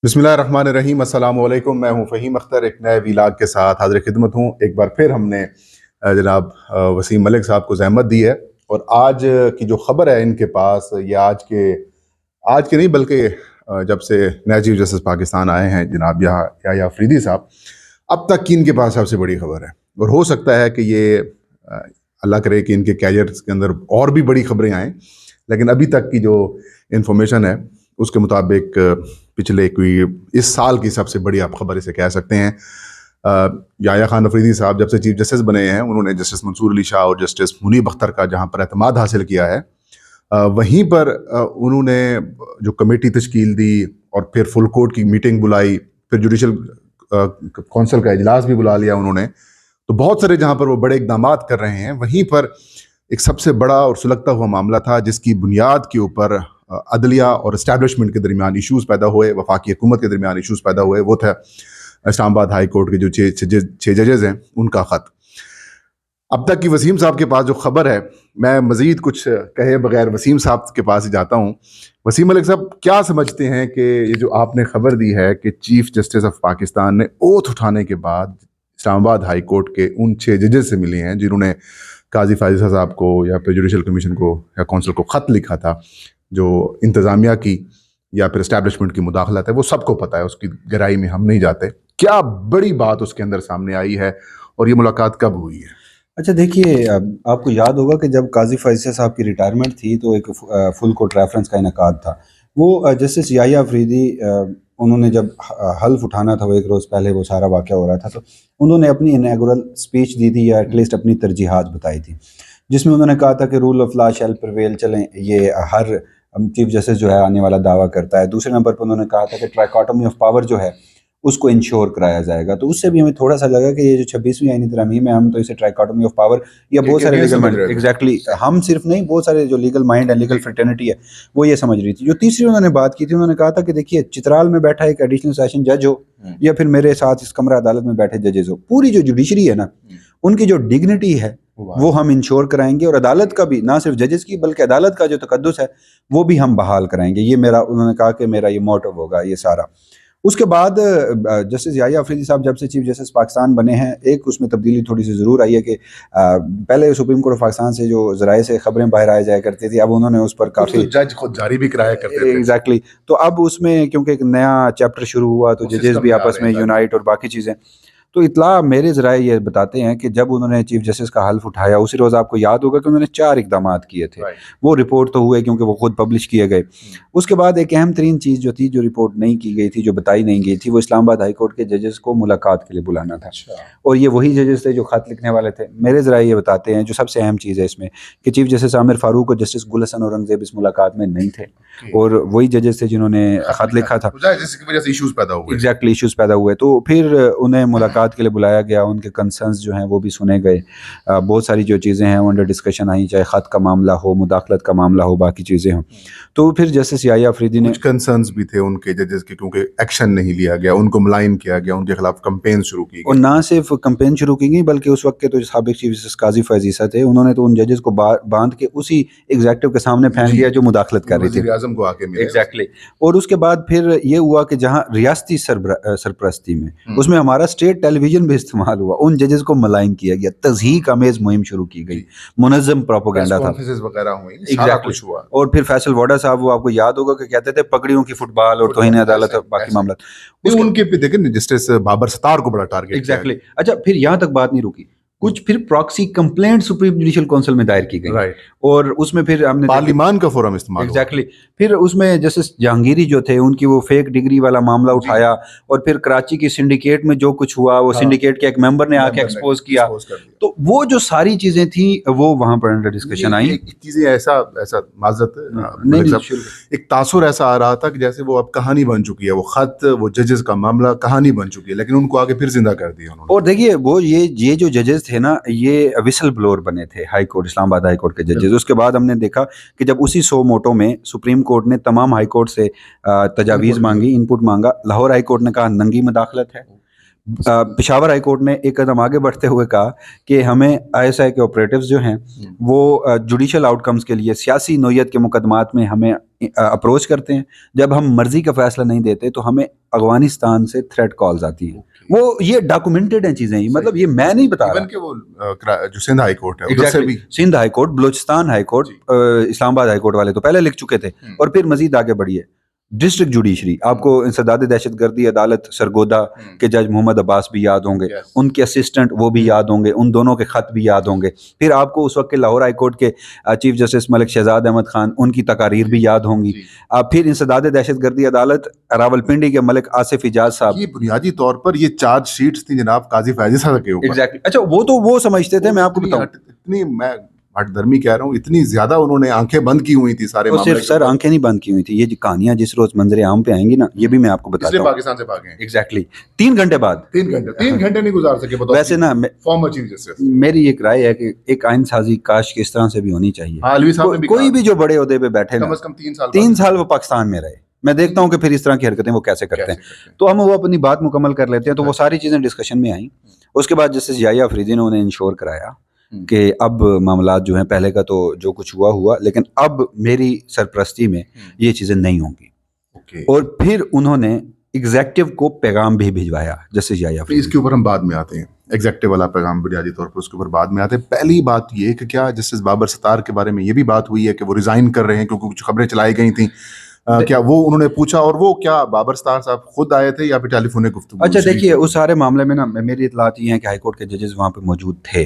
بسم اللہ الرحمن الرحیم۔ السلام علیکم، میں ہوں فہیم اختر، ایک نئے ویلاگ کے ساتھ حاضر خدمت ہوں۔ ایک بار پھر ہم نے جناب وسیم ملک صاحب کو زحمت دی ہے، اور آج کی جو خبر ہے ان کے پاس، یہ آج کے نہیں بلکہ جب سے نئے چیف جسٹس پاکستان آئے ہیں جناب یحییٰ آفریدی صاحب، اب تک کی ان کے پاس سب سے بڑی خبر ہے۔ اور ہو سکتا ہے کہ یہ اللہ کرے کہ ان کے کیریئر کے اندر اور بھی بڑی خبریں آئیں، لیکن ابھی تک کی جو انفارمیشن ہے اس کے مطابق پچھلے کوئی اس سال کی سب سے بڑی آپ خبر اسے کہہ سکتے ہیں۔ یحییٰ خان آفریدی صاحب جب سے چیف جسٹس بنے ہیں، انہوں نے جسٹس منصور علی شاہ اور جسٹس منیب اختر کا جہاں پر اعتماد حاصل کیا ہے، وہیں پر انہوں نے جو کمیٹی تشکیل دی اور پھر فل کورٹ کی میٹنگ بلائی، پھر جوڈیشل کونسل کا اجلاس بھی بلا لیا انہوں نے۔ تو بہت سارے جہاں پر وہ بڑے اقدامات کر رہے ہیں، وہیں پر ایک سب سے بڑا اور سلگتا ہوا معاملہ تھا جس کی بنیاد کے اوپر عدلیہ اور اسٹیبلشمنٹ کے درمیان ایشوز پیدا ہوئے، وفاقی حکومت کے درمیان ایشوز پیدا ہوئے۔ وہ تھا اسلام آباد ہائی کورٹ کے جو چھ ججز ہیں ان کا خط۔ اب تک کی وسیم صاحب کے پاس جو خبر ہے، میں مزید کچھ کہے بغیر وسیم صاحب کے پاس ہی جاتا ہوں۔ وسیم ملک صاحب، کیا سمجھتے ہیں کہ یہ جو آپ نے خبر دی ہے کہ چیف جسٹس آف پاکستان نے اوتھ اٹھانے کے بعد اسلام آباد ہائی کورٹ کے ان 6 ججز سے ملے ہیں جنہوں نے قاضی فائز صاحب کو یا پھر جوڈیشل کمیشن کو یا کونسل کو خط لکھا تھا، جو انتظامیہ کی یا پھر اسٹیبلشمنٹ کی مداخلت ہے، وہ سب کو پتہ ہے، اس کی گہرائی میں ہم نہیں جاتے۔ کیا بڑی بات اس کے اندر سامنے آئی ہے اور یہ ملاقات کب ہوئی ہے؟ اچھا دیکھیے، آپ کو یاد ہوگا کہ جب قاضی فائز صاحب کی ریٹائرمنٹ تھی تو ایک فل کورٹ ریفرنس کا انعقاد تھا۔ وہ جسٹس یحییٰ آفریدی انہوں نے جب حلف اٹھانا تھا، وہ ایک روز پہلے وہ سارا واقعہ ہو رہا تھا، تو انہوں نے اپنی انیگورل اسپیچ دی تھی، یا ایٹ لیسٹ اپنی ترجیحات بتائی تھی، جس میں انہوں نے کہا تھا کہ rule of law shall prevail, چلیں یہ ہر چیف جسٹس جو ہے آنے والا دعویٰ کرتا ہے۔ دوسرے نمبر پر انہوں نے کہا تھا کہ ٹرائیکاٹمی آف پاور جو ہے اس کو انشور کرایا جائے گا۔ تو اس سے بھی ہمیں تھوڑا سا لگا کہ یہ جو 26ویں آئینی ترامیم ہے، ہم تو اسے ٹرائیکاٹمی آف پاور یا بہت سارے لیگل مائنڈ، ایگزیکٹلی ہم صرف نہیں، بہت سارے جو لیگل مائنڈ ہے، لیگل فرٹرنٹی ہے، وہ یہ سمجھ رہی تھی۔ جو تیسری انہوں نے بات کی تھی، انہوں نے کہا تھا کہ دیکھیے، چترال میں بیٹھا ایک ایڈیشنل سیشن جج ہو یا پھر میرے ساتھ اس کمرہ عدالت میں بیٹھے ججز ہو، پوری جو جوڈیشری ہے نا، ان کی جو ڈگنیٹی ہے وہ ہم انشور کرائیں گے، اور عدالت کا بھی، نہ صرف ججز کی بلکہ عدالت کا جو تقدس ہے وہ بھی ہم بحال کرائیں گے۔ یہ میرا، انہوں نے کہا کہ میرا یہ موٹو ہوگا یہ سارا۔ اس کے بعد جسٹس یحییٰ آفریدی صاحب جب سے چیف جسٹس پاکستان بنے ہیں، ایک اس میں تبدیلی تھوڑی سی ضرور آئی ہے کہ پہلے سپریم کورٹ آف پاکستان سے جو ذرائع سے خبریں باہر آئی جایا کرتی تھی، اب انہوں نے اس پر کافی جج خود جاری بھی کرایا کرتے تھے۔ ایگزیکٹلی، تو اب اس میں کیونکہ ایک نیا چیپٹر شروع ہوا تو ججز بھی آپس میں یونائٹ اور باقی چیزیں، تو اطلاع میرے ذرائع یہ بتاتے ہیں کہ جب انہوں نے چیف جسٹس کا حلف اٹھایا، اسی روز آپ کو یاد ہوگا کہ انہوں نے 4 اقدامات کیے تھے۔ وہ رپورٹ تو ہوئے کیونکہ وہ خود پبلش کیے گئے۔ اس کے بعد ایک اہم ترین چیز جو تھی، جو رپورٹ نہیں کی گئی تھی، جو بتائی نہیں گئی تھی، وہ اسلام آباد ہائی کورٹ کے ججز کو ملاقات کے لیے بلانا تھا، اور یہ وہی ججز تھے جو خط لکھنے والے تھے۔ میرے ذرائع یہ بتاتے ہیں، جو سب سے اہم چیز ہے اس میں، کہ چیف جسٹس عامر فاروق اور جسٹس گل حسن اورنگزیب اس ملاقات میں نہیں تھے، اور وہی ججز تھے جنہوں نے خط لکھا تھا، جس کی وجہ سے ایشوز پیدا ہوئے۔ ایگزیکٹلی، ایشوز پیدا ہوئے۔ تو پھر انہیں ملاقات کے لیے بلایا گیا، ان کے کنسرنز جو ہیں وہ بھی سنے گئے، بہت ساری جو چیزیں ہیں وہ انڈر ڈسکشن آئیں، چاہے خط کا معاملہ ہو، مداخلت کا معاملہ ہو، باقی چیزیں ہوں۔ تو پھر جسٹس یحییٰ آفریدی نے، کچھ کنسرنز بھی تھے ان کے ججز کے، کیونکہ ایکشن نہیں لیا گیا، ان کو ملائن کیا گیا، ان کے خلاف کمپین شروع کی گئی، اور نہ صرف کمپین شروع کی گئی بلکہ اس وقت کے تو سابق چیف جسٹس قاضی فائز عیسیٰ تھے، انہوں نے تو ان ججز کو باندھ کے اسی ایگزیکٹو کے سامنے پھینک دیا جو مداخلت کر رہی تھی، وزیر اعظم کو آ کے ملے۔ ایگزیکٹلی۔ اور اس کے بعد پھر یہ ہوا کہ جہاں ریاستی سرپرستی میں، اس میں ہمارا اسٹیٹ ٹیلی ویژن بھی استعمال ہوا، ان ججز کو ملائن کیا گیا، تضحیک آمیز مہم شروع کی گئی، منظم پروپیگنڈا تھا، وغیرہ ہوئی، سارا کچھ ہوا۔ اور پھر فیصل واڈا صاحب، وہ آپ کو یاد ہوگا کہ کہتے تھے پگڑیوں کی فٹ بال اور توہین عدالت اور باقی معاملات، ان کے پہ دیکھیں جسٹس بابر ستار کو بڑا ٹارگیٹ۔ ایگزیکٹلی۔ اچھا، پھر یہاں تک بات نہیں رکی، کچھ پھر proxy complaint supreme judicial council میں دائر کی گئی، اور اس میں پھر ہم نے پارلیمان کا فورم استعمال، ایگزیکٹلی، پھر اس میں جسٹس جہانگیری جو تھے، ان کی وہ فیک ڈگری والا معاملہ اٹھایا، اور پھر کراچی کی سنڈیکیٹ میں جو کچھ ہوا، وہ سنڈیکیٹ کے ایک ممبر نے آ کے ایکسپوز کیا، تو وہ جو ساری چیزیں تھیں وہ وہاں پر انڈر ڈسکشن آئیں۔ چیزیں ایسا معذرت، ایک تاثر ایسا آ رہا تھا کہ جیسے وہ اب کہانی بن چکی ہے، وہ خط، وہ ججز کا معاملہ کہانی بن چکی ہے، لیکن ان کو آگے پھر زندہ کر دیا انہوں نے۔ اور دیکھیے، وہ یہ جو ججز تھے نا، یہ وسل بلور بنے تھے high court, Islamabad high court کے ججز۔ اس کے بعد ہم نے دیکھا کہ جب اسی 100 موٹو میں سپریم کورٹ نے تمام ہائی کورٹ سے تجاویز مانگی، ان پٹ مانگا، لاہور ہائی کورٹ نے کہا ننگی مداخلت ہے، پشاور ہائی کورٹ نے ایک قدم آگے بڑھتے ہوئے کہا کہ ہمیں ISI کے آپریٹیوز جو ہیں وہ جوڈیشل آؤٹ کمز کے لیے سیاسی نوعیت کے مقدمات میں ہمیں اپروچ کرتے ہیں. جب ہم مرضی کا فیصلہ نہیں دیتے تو ہمیں افغانستان سے تھریٹ کالز آتی ہیں. وہ یہ ڈاکومنٹڈ ہیں چیزیں, مطلب یہ میں نہیں بتا رہا. کہ وہ جو سندھ ہائی کورٹ ہے ادھر سے بھی, Sindh high court, Balochistan high court, Islamabad high court والے تو پہلے لکھ چکے تھے, اور پھر مزید آگے بڑھیے. ڈسٹرکٹ جوڈیشری, آپ کو انسداد دہشت گردی عدالت سرگودا کے جج محمد عباس بھی یاد ہوں گے, ان کے اسسٹنٹ وہ بھی یاد ہوں گے, ان دونوں کے خط بھی یاد ہوں گے. پھر آپ کو اس وقت کے لاہور ہائی کورٹ کے چیف جسٹس ملک شہزاد احمد خان, ان کی تقاریر بھی یاد ہوں گی. پھر انسداد دہشت گردی عدالت راولپنڈی کے ملک آصف اجاز صاحب. یہ بنیادی طور پر یہ چارج شیٹس تھیں جناب قاضی فیضی صاحب کے اوپر. ایگزیکٹلی. اچھا وہ تو وہ سمجھتے تھے, میں آپ کو بتاؤں اتنی, میں ہٹ درمی کہہ رہا ہوں, اتنی زیادہ انہوں نے آنکھیں بند کی ہوئی تھی سارے معاملے. صرف سر آنکھیں نہیں بند کی ہوئی تھی, یہ جو کہانیاں جس روز منظر عام پہ آئیں گی نا, یہ بھی میں آپ کو بتاتا ہوں. پاکستان سے بھاگے ہیں ایگزیکٹلی 3 گھنٹے بعد. 3 گھنٹے نہیں گزار سکے. ویسے نا فارمر چیف جسٹس, میری ایک رائے ہے کہ ایک آئین سازی کاش کے اس طرح سے بھی ہونی چاہیے. علوی صاحب نے بھی کوئی بھی جو بڑے عہدے پہ بیٹھے نا, کم از کم 3 سال وہ پاکستان میں رہے. میں دیکھتا ہوں کہ پھر اس طرح کی حرکتیں وہ کیسے کرتے ہیں. تو ہم وہ اپنی بات مکمل کر لیتے ہیں. تو وہ ساری چیزیں ڈسکشن میں آئیں. اس کے بعد جسٹس یحییٰ افریدی نے انہیں انشور کرایا کہ اب معاملات جو ہیں, پہلے کا تو جو کچھ ہوا, لیکن اب میری سرپرستی میں یہ چیزیں نہیں ہوں گی. اور پھر انہوں نے ایگزیکٹو کو پیغام بھی بھجوایا جسٹس یحییٰ افریدی. اس کے اوپر ہم بعد میں آتے ہیں, ایگزیکٹو والا پیغام بنیادی طور پر اس کے اوپر بعد میں آتے ہیں. پہلی بات یہ کہ کیا جسٹس بابر ستار کے بارے میں یہ بھی بات ہوئی ہے کہ وہ ریزائن کر رہے ہیں, کیونکہ کچھ خبریں چلائی گئی تھیں, کیا وہ انہوں نے پوچھا, اور وہ کیا بابر ستار صاحب خود آئے تھے یا پھر ٹیلی فون گفتگو؟ اچھا دیکھیے, اس سارے معاملے میں نا میری اطلاعات یہ ہیں کہ ہائی کورٹ کے ججز وہاں پہ موجود تھے.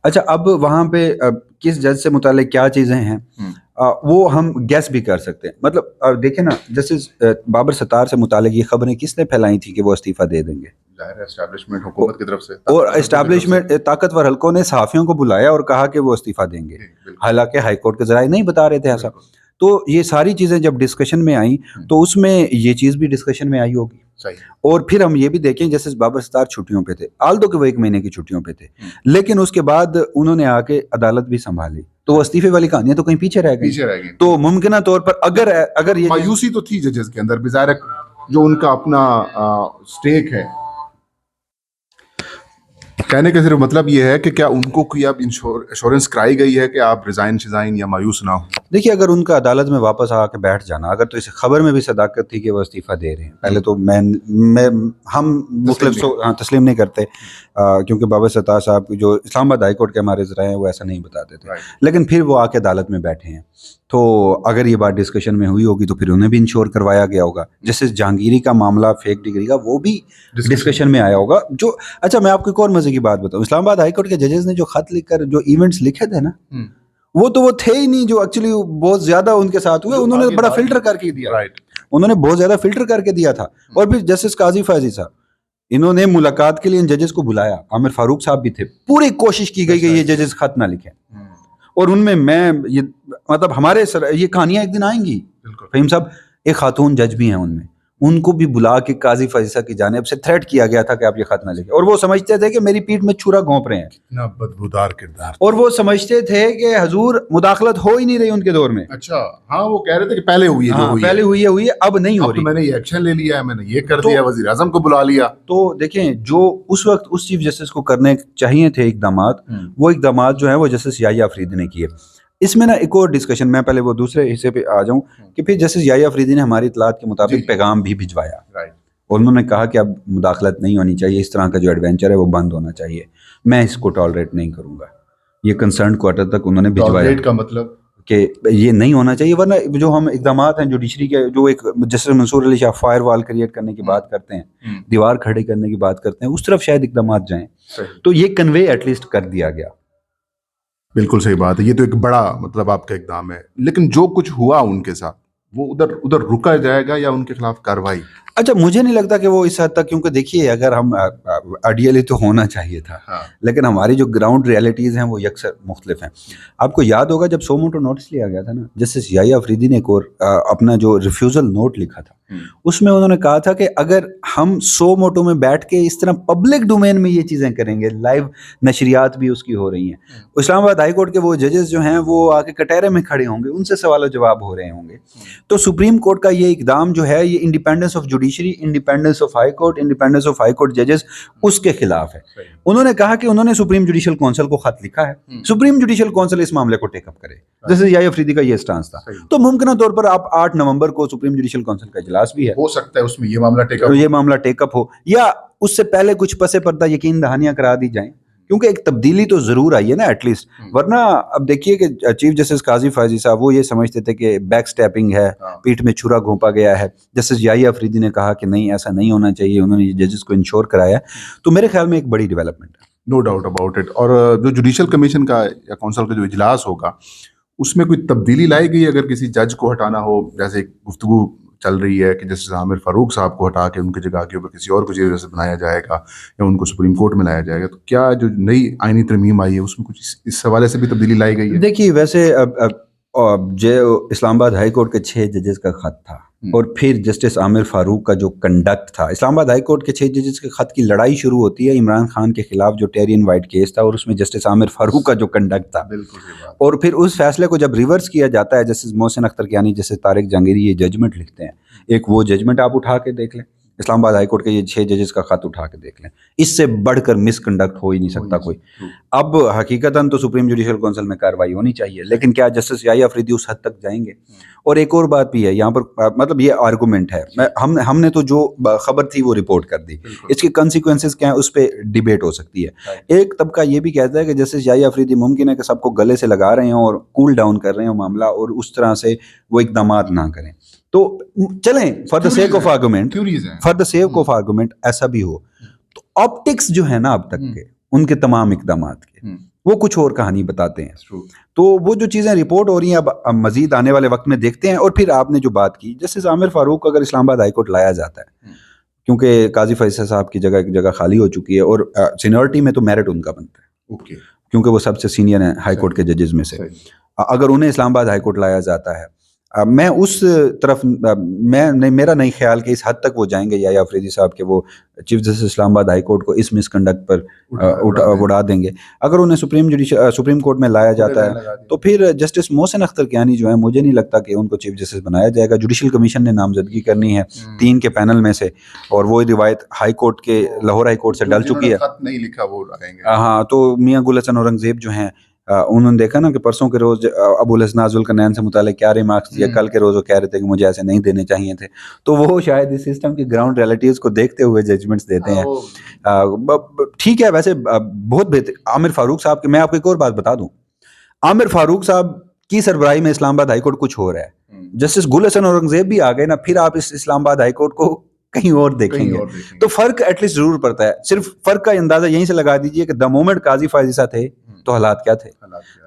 اچھا, اب وہاں پہ کس جج سے متعلق کیا چیزیں ہیں وہ ہم گیس بھی کر سکتے ہیں. مطلب دیکھیں نا, جیسے بابر ستار سے متعلق یہ خبریں کس نے پھیلائی تھیں کہ وہ استعفیٰ دے دیں گے؟ اسٹیبلشمنٹ حکومت کی طرف سے, اور اسٹیبلشمنٹ طاقتور حلقوں نے صحافیوں کو بلایا اور کہا کہ وہ استعفیٰ دیں گے, حالانکہ ہائی کورٹ کے ذرائع نہیں بتا رہے تھے ایسا. تو یہ ساری چیزیں جب ڈسکشن میں آئیں تو اس میں یہ چیز بھی ڈسکشن میں آئی ہوگی. اور پھر ہم یہ بھی دیکھیں جیسے بابر ستار چھٹیوں پہ تھے, آلدو کہ وہ 1 مہینے کی چھٹیوں پہ تھے, لیکن اس کے بعد انہوں نے آ کے عدالت بھی سنبھالی. تو وہ استعفے والی کہانیاں تو کہیں پیچھے رہ گئی. تو ممکنہ طور پر اگر یہ مایوسی تو تھی ججز کے اندر, بظاہر جو ان کا اپنا سٹیک ہے. کہنے کا صرف مطلب یہ ہے کہ کیا ان کو کوئی اب انشورنس کرائی گئی ہے کہ آپ ریزائن یا مایوس نہ ہو؟ دیکھیے, اگر ان کا عدالت میں واپس آ کے بیٹھ جانا, اگر تو اس خبر میں بھی صداقت تھی کہ وہ استعفیٰ دے رہے ہیں, پہلے تو ہم مختلف تسلیم نہیں کرتے, کیونکہ بابر ستار صاحب جو اسلام آباد ہائی کورٹ کے ہمارے ذرائع ہیں وہ ایسا نہیں بتاتے تھے, لیکن پھر وہ آ کے عدالت میں بیٹھے ہیں. تو اگر یہ بات ڈسکشن میں ہوئی ہوگی تو پھر انہیں بھی انشور کروایا گیا ہوگا. جیسے جہانگیری کا معاملہ فیک ڈگری کا, وہ بھی ڈسکشن میں آیا ہوگا. جو اچھا, میں آپ کو ایک اور مزے کی بات بتاؤں, اسلام آباد ہائی کورٹ کے ججز نے جو خط لکھ کر جو ایونٹس لکھے تھے نا, وہ تو وہ تھے ہی نہیں جو ایکچولی بہت زیادہ ان کے ساتھ ہوئے. انہوں نے بڑا فلٹر کر کے دیا, انہوں نے بہت زیادہ فلٹر کر کے دیا تھا. اور پھر جسٹس قاضی فیضی صاحب, انہوں نے ملاقات کے لیے ان ججز کو بلایا, عامر فاروق صاحب بھی تھے, پوری کوشش کی گئی کہ یہ ججز خط نہ لکھیں. اور ان میں یہ مطلب ہمارے یہ کہانیاں ایک دن آئیں گی. فہیم صاحب ایک خاتون جج بھی ہیں, ان میں ان کو بھی بلا کے قاضی فیصلہ کی جانب سے تھریٹ کیا گیا تھا کہ آپ یہ خط نہ لکھیں, اور وہ سمجھتے تھے کہ میری پیٹھ میں چھرا گھونپ رہے ہیں. کتنا بدبودار کردار. اور وہ سمجھتے تھے کہ حضور مداخلت ہو ہی نہیں رہی ان کے دور میں. اچھا ہاں, وہ کہہ رہے تھے کہ پہلے ہوئی ہے, پہلے ہوئی ہے, اب نہیں ہو رہی. میں نے یہ ایکشن لے لیا ہے, میں نے یہ کر دیا, وزیر اعظم کو بلا لیا. تو دیکھیں, جو اس وقت اس چیف جسٹس کو کرنے چاہیے تھے اقدامات, وہ اقدامات جو ہیں وہ جسٹس یحییٰ افریدی نے کیے. اس میں نا ایک اور ڈسکشن, میں پہلے وہ دوسرے حصے پہ آ جاؤں کہ پھر جسٹس یحییٰ افریدی نے ہماری اطلاعات کے مطابق پیغام بھی بھجوایا, اور انہوں نے کہا کہ اب مداخلت نہیں ہونی چاہیے, اس طرح کا جو ایڈونچر ہے وہ بند ہونا چاہیے, میں اس کو ٹالریٹ نہیں کروں گا. یہ کنسرن کوارٹر تک انہوں نے بھجوایا. ٹالریٹ کا مطلب کہ یہ نہیں ہونا چاہیے, ورنہ جو ہم اقدامات ہیں جوڈیشری کے, جو ایک جسٹس منصور علی شاہ فائر وال کریٹ کرنے کی بات کرتے ہیں, دیوار کھڑے کرنے کی بات کرتے ہیں, اس طرف شاید اقدامات جائیں. تو یہ کنوے ایٹ لیسٹ کر دیا گیا. بالکل صحیح بات ہے, یہ تو ایک بڑا مطلب آپ کا اقدام ہے. لیکن جو کچھ ہوا ان کے ساتھ, وہ ادھر رکا جائے گا یا ان کے خلاف کارروائی؟ اچھا, مجھے نہیں لگتا کہ وہ اس حد تک, کیونکہ دیکھیے اگر ہم آئیڈیلی تو ہونا چاہیے تھا, لیکن ہماری جو گراؤنڈ ریئلٹیز ہیں وہ یکسر مختلف ہیں. آپ کو یاد ہوگا جب سو موٹو نوٹس لیا گیا تھا نا, جسٹس یحییٰ افریدی نے ایک اور اپنا جو ریفیوزل نوٹ لکھا تھا, اس میں انہوں نے کہا تھا کہ اگر ہم سو موٹو میں بیٹھ کے اس طرح پبلک ڈومین میں یہ چیزیں کریں گے, لائیو نشریات بھی اس کی ہو رہی ہیں, اسلام آباد ہائی کورٹ کے وہ ججز جو ہیں وہ آ کے کٹہرے میں کھڑے ہوں گے, ان سے سوال و جواب ہو رہے ہوں گے, تو سپریم کورٹ کا یہ اقدام جو ہے یہ independence of judiciary judiciary, independence of high court, independence of high court ججز اس کے خلاف ہے. انہوں نے کہا کہ انہوں نے سپریم جوڈیشل کونسل کو خط لکھا ہے، سپریم جوڈیشل کونسل اس معاملے کو ٹیک اپ کرے. جیسے یحییٰ افریدی کا یہ سٹانس تھا. تو ممکنہ طور پر آپ 8 نومبر کو سپریم جوڈیشل کونسل کا اجلاس بھی ہے، ہو سکتا ہے اس میں یہ معاملہ ٹیک اپ ہو، یا اس سے پہلے کچھ پس پردہ یقین دہانیاں کرا دی جائیں، کیونکہ ایک تبدیلی تو ضرور آئی ہے نا ایٹ لیسٹ. ورنہ اب دیکھیے کہ چیف جسٹس قاضی فائزی صاحب وہ یہ سمجھتے تھے کہ بیک سٹیپنگ ہے، پیٹھ میں چھرا گھونپا گیا ہے. جسٹس یحییٰ افریدی نے کہا کہ نہیں ایسا نہیں ہونا چاہیے، انہوں نے ججز کو انشور کرایا. تو میرے خیال میں ایک بڑی ڈیولپمنٹ ہے. No doubt about it. اور جو جوڈیشل کمیشن کا یا کونسل کا جو اجلاس ہوگا اس میں کوئی تبدیلی لائی گئی اگر کسی جج کو ہٹانا ہو؟ جیسے ایک گفتگو چل رہی ہے کہ جسٹس عامر فاروق صاحب کو ہٹا کے ان کی جگہ کے اوپر کسی اور کو چیف جسٹس بنایا جائے گا یا ان کو سپریم کورٹ میں لایا جائے گا. تو کیا جو نئی آئینی ترمیم آئی ہے اس میں کچھ اس حوالے سے بھی تبدیلی لائی گئی ہے؟ دیکھیے ویسے جو اسلام آباد ہائی کورٹ کے 6 ججز کا خط تھا اور پھر جسٹس عامر فاروق کا جو کنڈکٹ تھا، اسلام آباد ہائی کورٹ کے 6 ججز کے خط کی لڑائی شروع ہوتی ہے عمران خان کے خلاف جو ٹیرین وائٹ کیس تھا، اور اس میں جسٹس عامر فاروق کا جو کنڈکٹ تھا. اور پھر اس فیصلے کو جب ریورس کیا جاتا ہے، جسٹس محسن اختر کیانی، جسٹس طارق جہانگیری یہ ججمنٹ لکھتے ہیں. ایک وہ ججمنٹ آپ اٹھا کے دیکھ لیں، اسلام آباد ہائی کورٹ کے یہ 6 ججز کا خط اٹھا کے دیکھ لیں، اس سے بڑھ کر مس کنڈکٹ ہو ہی نہیں سکتا کوئی. اب حقیقتاً تو سپریم جوڈیشل کونسل میں کارروائی ہونی چاہیے، لیکن کیا جسٹس یحییٰ افریدی اس حد تک جائیں گے؟ اور ایک اور بات بھی ہے یہاں پر، مطلب یہ آرگومنٹ ہے، ہم نے تو جو خبر تھی وہ رپورٹ کر دی، اس کے کنسیکوینسز کیا ہیں اس پہ ڈیبیٹ ہو سکتی ہے. ایک طبقہ یہ بھی کہتا ہے کہ جسٹس یحییٰ افریدی ممکن ہے کہ سب کو گلے سے لگا رہے ہوں اور کول ڈاؤن کر رہے ہوں معاملہ، اور اس طرح سے وہ اقدامات نہ کریں. تو چلیں for the sake of argument ایسا بھی ہو، تو آپٹکس جو ہے نا اب تک کے ان کے تمام اقدامات کے وہ کچھ اور کہانی بتاتے ہیں. تو وہ جو چیزیں رپورٹ ہو رہی ہیں اب مزید آنے والے وقت میں دیکھتے ہیں. اور پھر آپ نے جو بات کی جسٹس عامر فاروق کو اگر اسلام آباد ہائی کورٹ لایا جاتا ہے، کیونکہ قاضی فیصل صاحب کی جگہ خالی ہو چکی ہے اور سینیورٹی میں تو میرٹ ان کا بنتا ہے کیونکہ وہ سب سے سینئر ہیں ہائی کورٹ کے ججز میں سے. اگر انہیں اسلام آباد ہائی کورٹ لایا جاتا ہے، میں اس طرف میرا نہیں خیال کہ اس حد تک وہ جائیں گے یحییٰ افریدی صاحب کہ وہ چیف جسٹس اسلام آباد ہائی کورٹ کو اس مس کنڈکٹ پر اڑا دیں گے. اگر انہیں سپریم کورٹ میں لایا جاتا ہے تو پھر جسٹس محسن اختر کیانی جو ہے مجھے نہیں لگتا کہ ان کو چیف جسٹس بنایا جائے گا. جوڈیشل کمیشن نے نامزدگی کرنی ہے 3 کے پینل میں سے، اور وہ روایت ہائی کورٹ کے لاہور ہائی کورٹ سے ڈل چکی ہے. ہاں، تو میاں گل حسن اورنگزیب جو ہیں انہوں نے دیکھا نا کہ پرسوں کے روز ابو الحسن ذوالقرنین سے متعلق کیا ریمارکس دیا، کل کے روز وہ کہہ رہے تھے کہ مجھے ایسے نہیں دینے چاہیے تھے. تو وہ شاید اس سسٹم کی گراؤنڈ ریئلٹیز کو دیکھتے ہوئے ججمنٹس دیتے ہیں. ٹھیک ہے، ویسے بہت بہتر. عامر فاروق صاحب کے میں آپ کو ایک اور بات بتا دوں، عامر فاروق صاحب کی سربراہی میں اسلام آباد ہائی کورٹ کچھ ہو رہا ہے. جسٹس گل حسن اورنگزیب بھی آ گئے نا، پھر آپ اس اسلام آباد ہائی کورٹ کو کہیں اور دیکھیں گے. تو فرق ایٹ لیسٹ ضرور پڑتا ہے. صرف فرق کا اندازہ یہیں سے لگا دیجئے کہ دا مومنٹ قاضی فائزی صاحب تھے تو حالات کیا تھے،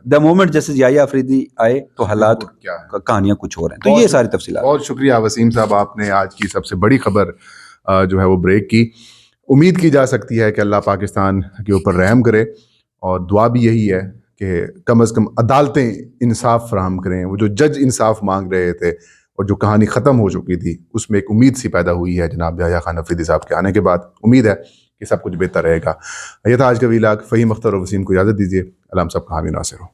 دا مومنٹ جسٹس یحییٰ افریدی آئے تو حالات کہانیاں کچھ اور ہیں. تو یہ ساری تفصیلات. بہت شکریہ وسیم صاحب، آپ نے آج کی سب سے بڑی خبر جو ہے وہ بریک کی. امید کی جا سکتی ہے کہ اللہ پاکستان کے اوپر رحم کرے، اور دعا بھی یہی ہے کہ کم از کم عدالتیں انصاف فراہم کریں. وہ جو جج انصاف مانگ رہے تھے اور جو کہانی ختم ہو چکی تھی اس میں ایک امید سی پیدا ہوئی ہے جناب یحییٰ خان افریدی صاحب کے آنے کے بعد. امید ہے کہ سب کچھ بہتر رہے گا. یہ تھا آج کا ویلاگ. فہیم اختر اور وسیم کو اجازت دیجیے. اللہ ہم سب کا حامی ناصر ہو.